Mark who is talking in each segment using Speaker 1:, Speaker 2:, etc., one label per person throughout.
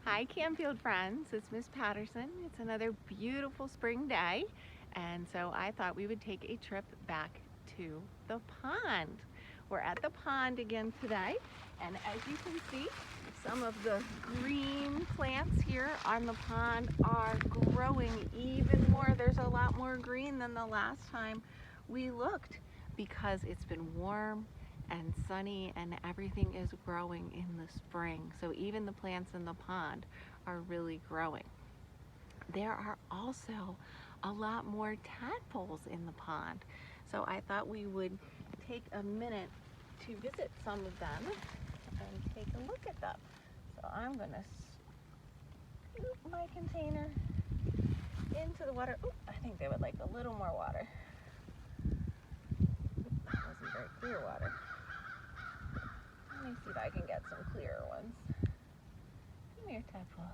Speaker 1: Hi Campfield friends, it's Miss Patterson. It's another beautiful spring day, and so I thought we would take a trip back to the pond. We're at the pond again today, and as you can see, some of the green plants here on the pond are growing even more. There's a lot more green than the last time we looked because it's been warm and sunny and everything is growing in the spring. So even the plants in the pond are really growing. There are also a lot more tadpoles in the pond. So I thought we would take a minute to visit some of them and take a look at them. So I'm gonna scoop my container into the water. Oop, I think they would like a little more water. That wasn't very clear water. Let me see if I can get some clearer ones. Come here, tadpoles.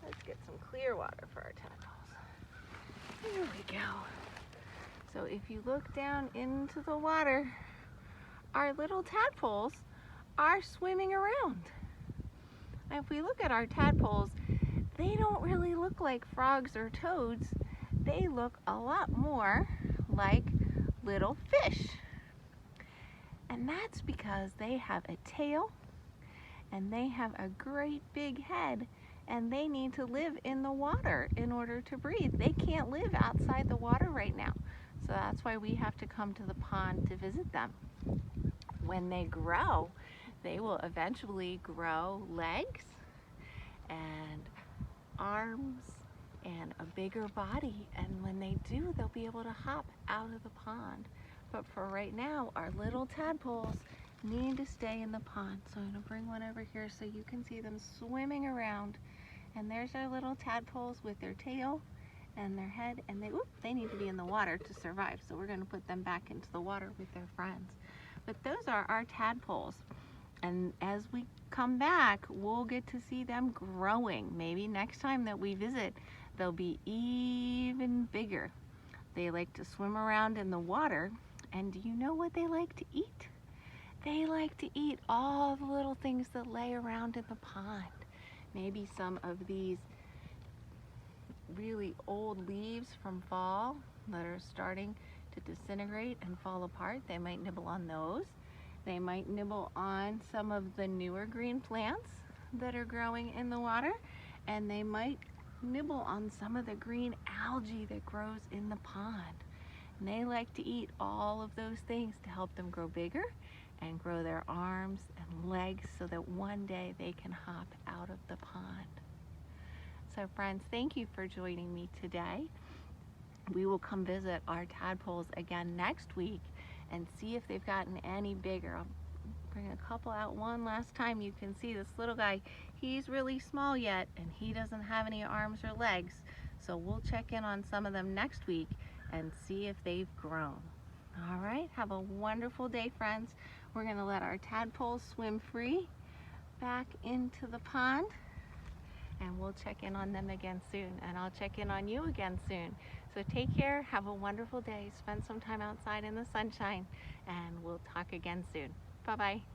Speaker 1: Let's get some clear water for our tadpoles. Here we go. So if you look down into the water, our little tadpoles are swimming around. And if we look at our tadpoles, they don't really look like frogs or toads. They look a lot more like little fish. And that's because they have a tail and they have a great big head, and they need to live in the water in order to breathe. They can't live outside the water right now. So that's why we have to come to the pond to visit them. When they grow, they will eventually grow legs and arms and a bigger body. And when they do, they'll be able to hop out of the pond. But for right now, our little tadpoles need to stay in the pond. So I'm gonna bring one over here so you can see them swimming around. And there's our little tadpoles with their tail and their head, and they need to be in the water to survive. So we're gonna put them back into the water with their friends. But those are our tadpoles. And as we come back, we'll get to see them growing. Maybe next time that we visit, they'll be even bigger. They like to swim around in the water. And do you know what they like to eat? They like to eat all the little things that lay around in the pond. Maybe some of these really old leaves from fall that are starting to disintegrate and fall apart. They might nibble on those. They might nibble on some of the newer green plants that are growing in the water. And they might nibble on some of the green algae that grows in the pond. And they like to eat all of those things to help them grow bigger and grow their arms and legs so that one day they can hop out of the pond. So friends, thank you for joining me today. We will come visit our tadpoles again next week and see if they've gotten any bigger. I'll bring a couple out one last time. You can see this little guy, he's really small yet and he doesn't have any arms or legs. So we'll check in on some of them next week and see if they've grown. All right, have a wonderful day, friends. We're gonna let our tadpoles swim free back into the pond, and we'll check in on them again soon, and I'll check in on you again soon. So take care, have a wonderful day, spend some time outside in the sunshine, and we'll talk again soon. Bye-bye.